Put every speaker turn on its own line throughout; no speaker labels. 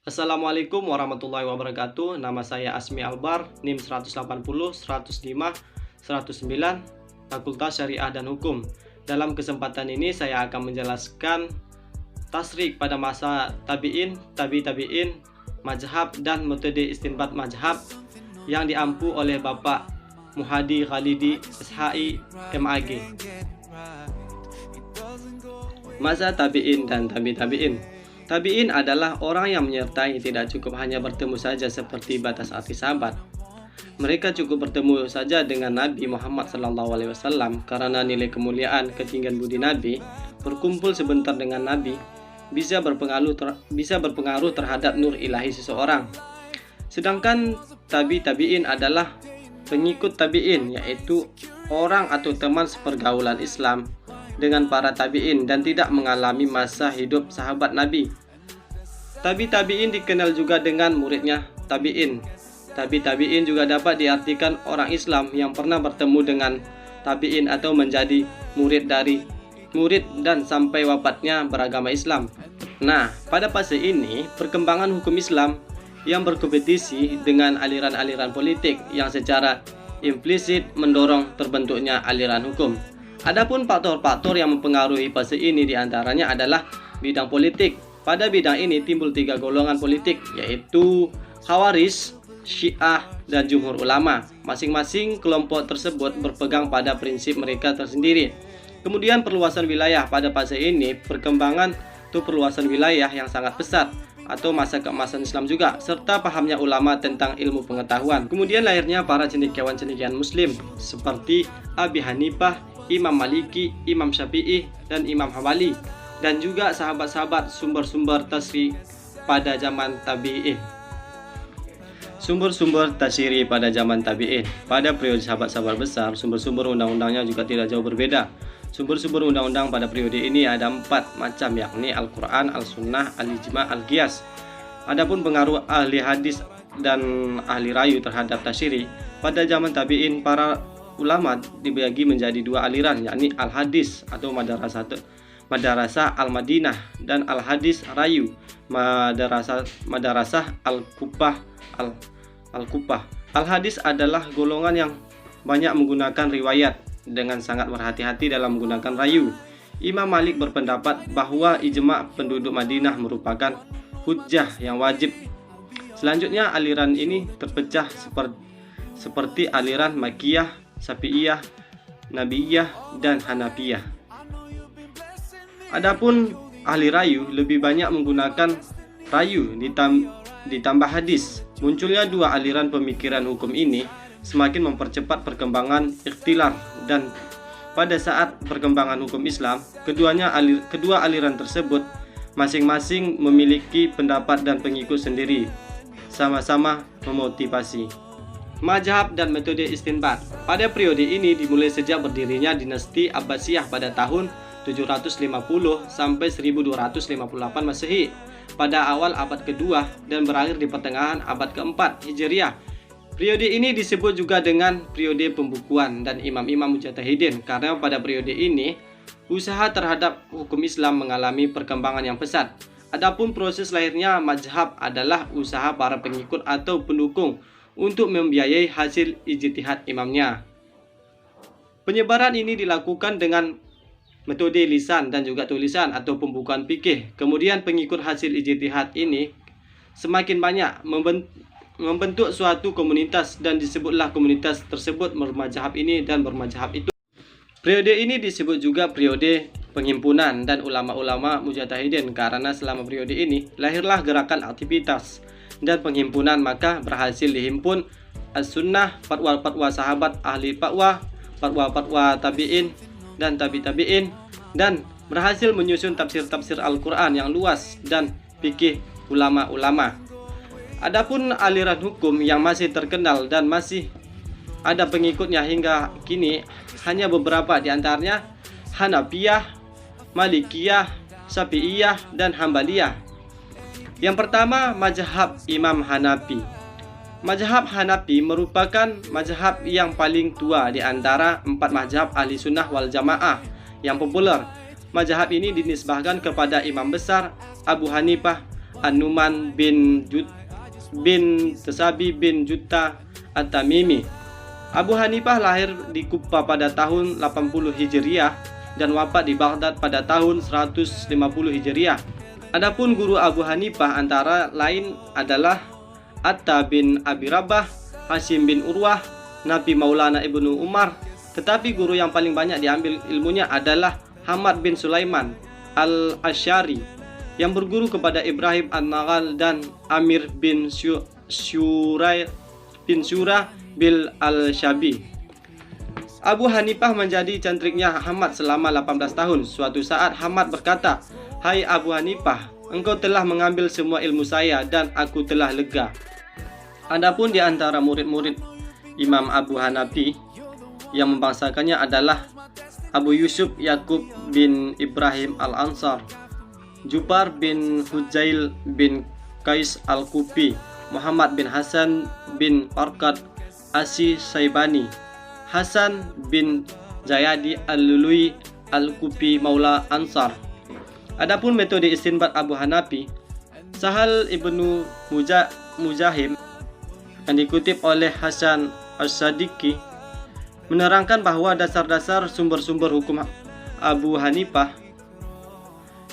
Assalamualaikum warahmatullahi wabarakatuh. Nama saya Asmi Albar, NIM 180 105 109, Fakultas Syariah dan Hukum. Dalam kesempatan ini saya akan menjelaskan tasrik pada masa tabi'in, tabi'in, mazhab dan metode istinbat mazhab yang diampu oleh Bapak Muhadi Khalidi SHI MAG. Masa tabi'in dan tabi'in. Tabi'in adalah orang yang menyertai, tidak cukup hanya bertemu saja seperti batas arti sahabat. Mereka cukup bertemu saja dengan Nabi Muhammad SAW karena nilai kemuliaan, ketinggian budi Nabi, berkumpul sebentar dengan Nabi bisa berpengaruh terhadap nur ilahi seseorang. Sedangkan tabi'in adalah pengikut tabi'in, yaitu orang atau teman sepergaulan Islam dengan para tabi'in dan tidak mengalami masa hidup sahabat Nabi. Tabi'in dikenal juga dengan muridnya tabi'in. Tabi'in juga dapat diartikan orang Islam yang pernah bertemu dengan tabi'in atau menjadi murid dan sampai wafatnya beragama Islam. Nah, pada fase ini perkembangan hukum Islam yang berkompetisi dengan aliran-aliran politik yang secara implisit mendorong terbentuknya aliran hukum. Adapun faktor-faktor yang mempengaruhi fase ini diantaranya adalah bidang politik. Pada bidang ini timbul 3 golongan politik, yaitu Khawarij, Syiah, dan Jumhur Ulama. Masing-masing kelompok tersebut berpegang pada prinsip mereka tersendiri. Kemudian perluasan wilayah. Pada fase ini perkembangan perluasan wilayah yang sangat pesat atau masa keemasan Islam juga, serta pahamnya ulama tentang ilmu pengetahuan. Kemudian lahirnya para cendekiawan-cendekiawan Muslim seperti Abi Hanifah, Imam Maliki, Imam Syafi'i, dan Imam Hambali, dan juga sahabat-sahabat sumber-sumber tasri pada zaman tabi'in. Sumber-sumber tasyri pada zaman tabi'in. Pada periode sahabat-sahabat besar, sumber-sumber undang-undangnya juga tidak jauh berbeda. Sumber-sumber undang-undang pada periode ini ada 4 macam, yakni Al-Quran, Al-Sunnah, Al-Ijma', Al-Qiyas. Adapun pengaruh ahli hadis dan ahli rayu terhadap tasyri, pada zaman tabi'in para ulama dibagi menjadi 2 aliran, yakni Al-Hadis atau Madrasah Al-Madinah dan Al-Hadis Rayu, Madrasah Al-Kufah. Al-Hadis adalah golongan yang banyak menggunakan riwayat dengan sangat berhati-hati dalam menggunakan rayu. Imam Malik berpendapat bahwa ijma' penduduk Madinah merupakan hujjah yang wajib. Selanjutnya aliran ini terpecah seperti aliran Makiyah, Syafi'iyah, Nabiyah, dan Hanafiyah. Adapun ahli rayu lebih banyak menggunakan rayu ditambah hadis. Munculnya 2 aliran pemikiran hukum ini semakin mempercepat perkembangan ikhtilaf, dan pada saat perkembangan hukum Islam, kedua aliran tersebut masing-masing memiliki pendapat dan pengikut sendiri, sama-sama memotivasi. Mazhab dan metode istinbat. Pada periode ini dimulai sejak berdirinya dinasti Abbasiyah pada tahun 750 sampai 1258 Masehi pada awal abad kedua dan berakhir di pertengahan abad keempat Hijriah. Periode ini disebut juga dengan periode pembukuan dan imam-imam mujtahidin karena pada periode ini usaha terhadap hukum Islam mengalami perkembangan yang pesat. Adapun proses lahirnya mazhab adalah usaha para pengikut atau pendukung untuk membiayai hasil ijtihad imamnya. Penyebaran ini dilakukan dengan metode lisan dan juga tulisan atau pembukuan fikih. Kemudian pengikut hasil ijtihad ini semakin banyak membentuk suatu komunitas dan disebutlah komunitas tersebut bermazhab ini dan bermazhab itu. Periode ini disebut juga periode penghimpunan dan ulama-ulama mujtahidin karena selama periode ini lahirlah gerakan aktivitas dan penghimpunan, maka berhasil dihimpun as-sunnah, fatwa-fatwa sahabat ahli fatwa tabi'in dan tabi'in, dan berhasil menyusun tafsir-tafsir Al-Quran yang luas dan fikih ulama-ulama. Adapun aliran hukum yang masih terkenal dan masih ada pengikutnya hingga kini hanya beberapa, diantaranya Hanafiyah, Malikiyah, Syafi'iyah, dan Hambaliyah. Yang pertama, mazhab Imam Hanafi. Mazhab Hanafi merupakan mazhab yang paling tua di antara 4 mazhab ahli sunnah wal jamaah yang populer. Mazhab ini dinisbahkan kepada imam besar Abu Hanifah An-Numan bin Tasabi bin Jutta At-Tamimi. Abu Hanifah lahir di Kufa pada tahun 80 Hijriah dan wafat di Baghdad pada tahun 150 Hijriah. Adapun guru Abu Hanifah antara lain adalah Atta bin Abi Rabah, Hashim bin Urwah, Nabi Maulana Ibnu Umar. Tetapi guru yang paling banyak diambil ilmunya adalah Hamad bin Sulaiman al-Asy'ari yang berguru kepada Ibrahim an-Naghal dan Amir bin Syura bil al-Syabi. Abu Hanifah menjadi cantriknya Hamad selama 18 tahun. Suatu saat Hamad berkata, "Hai Abu Hanifah, engkau telah mengambil semua ilmu saya dan aku telah lega." Adapun di antara murid-murid Imam Abu Hanafi yang membangsakannya adalah Abu Yusuf Yakub bin Ibrahim al-Ansar, Jubar bin Hujail bin Qais al-Kufi, Muhammad bin Hasan bin Farqad As-Saibani, Hasan bin Zayadi al-Lului al-Kufi Maula Ansar. Adapun metode istinbat Abu Hanafi, Sahal ibnu Mujahim yang dikutip oleh Hasan As-Sadiqi menerangkan bahwa dasar-dasar sumber-sumber hukum Abu Hanifah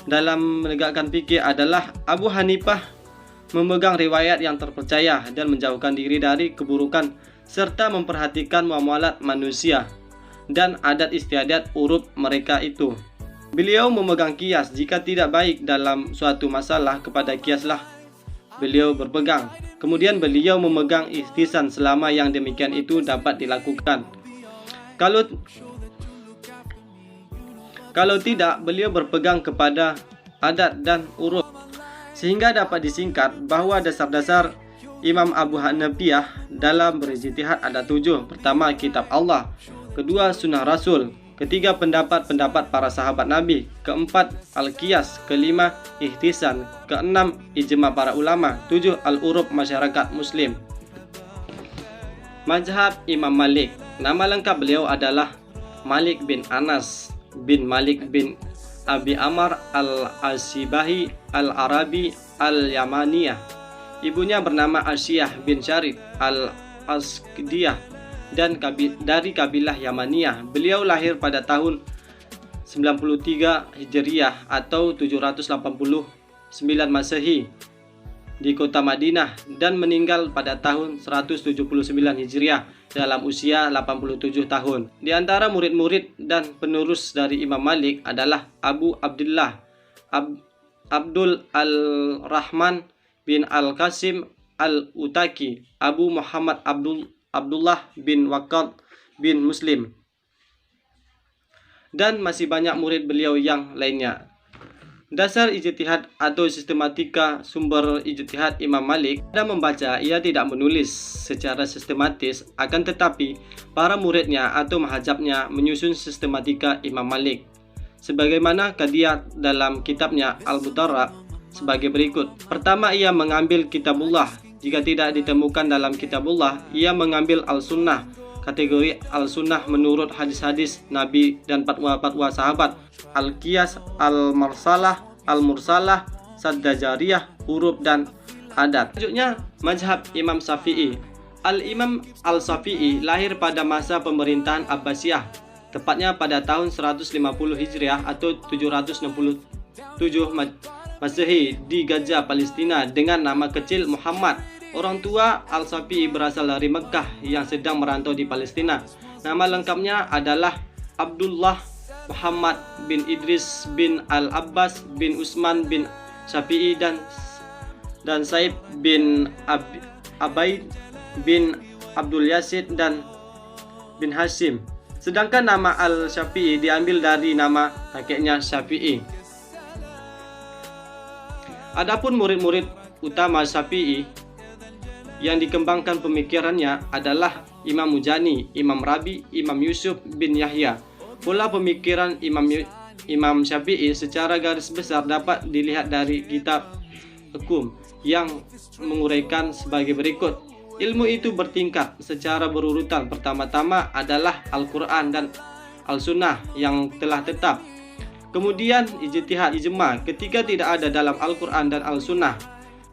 dalam menegakkan fikih adalah Abu Hanifah memegang riwayat yang terpercaya dan menjauhkan diri dari keburukan serta memperhatikan muamalat manusia dan adat istiadat uruf mereka itu. Beliau memegang kias, jika tidak baik dalam suatu masalah kepada kiaslah beliau berpegang. Kemudian beliau memegang ihtisan selama yang demikian itu dapat dilakukan. Kalau tidak, beliau berpegang kepada adat dan uruf. Sehingga dapat disingkat bahwa dasar-dasar Imam Abu Hanifah dalam berijtihad ada 7. Pertama, kitab Allah. Kedua, sunnah Rasul. Ketiga, pendapat-pendapat para sahabat Nabi. Keempat, al-qiyas. Kelima, ihtisan. Keenam, ijma para ulama. 7, al-uruf masyarakat muslim. Mazhab Imam Malik. Nama lengkap beliau adalah Malik bin Anas bin Malik bin Abi Amr al-Asibahi al-Arabi al-Yamaniyah. Ibunya bernama Asyiyah bin Syarif al-Asqdiyah dan dari kabilah Yamaniyah. Beliau lahir pada tahun 93 Hijriah atau 789 Masehi di kota Madinah dan meninggal pada tahun 179 Hijriah dalam usia 87 tahun. Di antara murid-murid dan penerus dari Imam Malik adalah Abu Abdullah Abdul al-Rahman bin Al-Qasim al-Utaki, Abu Muhammad Abdullah bin Waqad bin Muslim, dan masih banyak murid beliau yang lainnya. Dasar ijtihad atau sistematika sumber ijtihad Imam Malik. Pada membaca, ia tidak menulis secara sistematis, akan tetapi para muridnya atau mahajabnya menyusun sistematika Imam Malik. Sebagaimana Qadiyat dalam kitabnya Al-Mutarraq sebagai berikut. Pertama, ia mengambil kitabullah. Jika tidak ditemukan dalam kitabullah, ia mengambil al-sunnah. Kategori al-sunnah menurut hadis-hadis Nabi dan fatwa-fatwa sahabat. Al-qiyas, al-marsalah, al-mursalah, saddajariyah, huruf dan adat. Selanjutnya, mazhab Imam Syafi'i. Al-Imam Al-Syafi'i lahir pada masa pemerintahan Abbasiyah, tepatnya pada tahun 150 Hijriah atau 767 Masehi di Gaza, Palestina dengan nama kecil Muhammad. Orang tua Al-Syafi'i berasal dari Mekah yang sedang merantau di Palestina. Nama lengkapnya adalah Abdullah Muhammad bin Idris bin Al-Abbas bin Utsman bin Syafi'i dan Saib bin Abaid bin Abdul Yazid dan bin Hashim. Sedangkan nama Al-Syafi'i diambil dari nama kakeknya Syafi'i. Adapun murid-murid utama Syafi'i yang dikembangkan pemikirannya adalah Imam Muzani, Imam Rabi, Imam Yusuf bin Yahya. Pola pemikiran Imam Syafi'i secara garis besar dapat dilihat dari kitab Hukum yang menguraikan sebagai berikut. Ilmu itu bertingkat secara berurutan. Pertama-tama adalah Al-Quran dan Al-Sunnah yang telah tetap. Kemudian ijtihad, ijma. Ketika tidak ada dalam Al-Quran dan Al-Sunnah,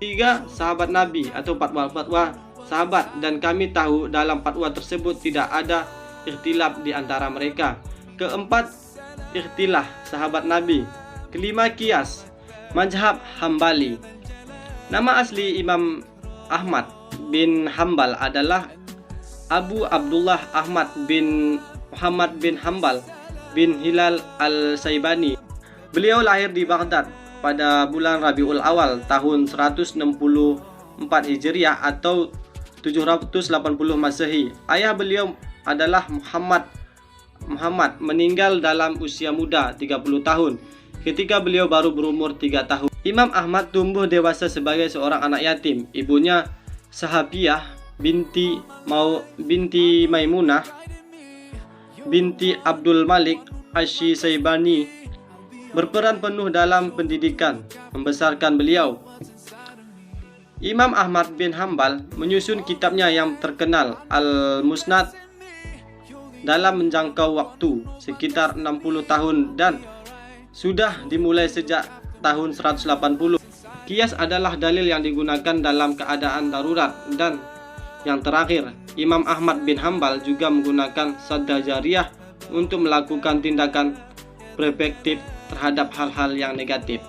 Tiga, sahabat Nabi atau fatwa-fatwa sahabat, dan kami tahu dalam fatwa tersebut tidak ada ikhtilaf di antara mereka. Keempat, ikhtilah sahabat Nabi. Kelima, qiyas, mazhab Hambali. Nama asli Imam Ahmad bin Hambal adalah Abu Abdullah Ahmad bin Muhammad bin Hambal bin Hilal al-Saibani. Beliau lahir di Baghdad pada bulan Rabiul Awal tahun 164 Hijriah atau 780 Masehi. Ayah beliau adalah Muhammad meninggal dalam usia muda 30 tahun ketika beliau baru berumur 3 tahun. Imam Ahmad tumbuh dewasa sebagai seorang anak yatim. Ibunya Sahabiyah binti Maimunah binti Abdul Malik Asy-Syaibani berperan penuh dalam pendidikan membesarkan beliau. Imam Ahmad bin Hambal menyusun kitabnya yang terkenal Al-Musnad dalam menjangkau waktu sekitar 60 tahun dan sudah dimulai sejak tahun 180. Qiyas adalah dalil yang digunakan dalam keadaan darurat. Dan yang terakhir, Imam Ahmad bin Hambal juga menggunakan sadda jariyah untuk melakukan tindakan preventif terhadap hal-hal yang negatif.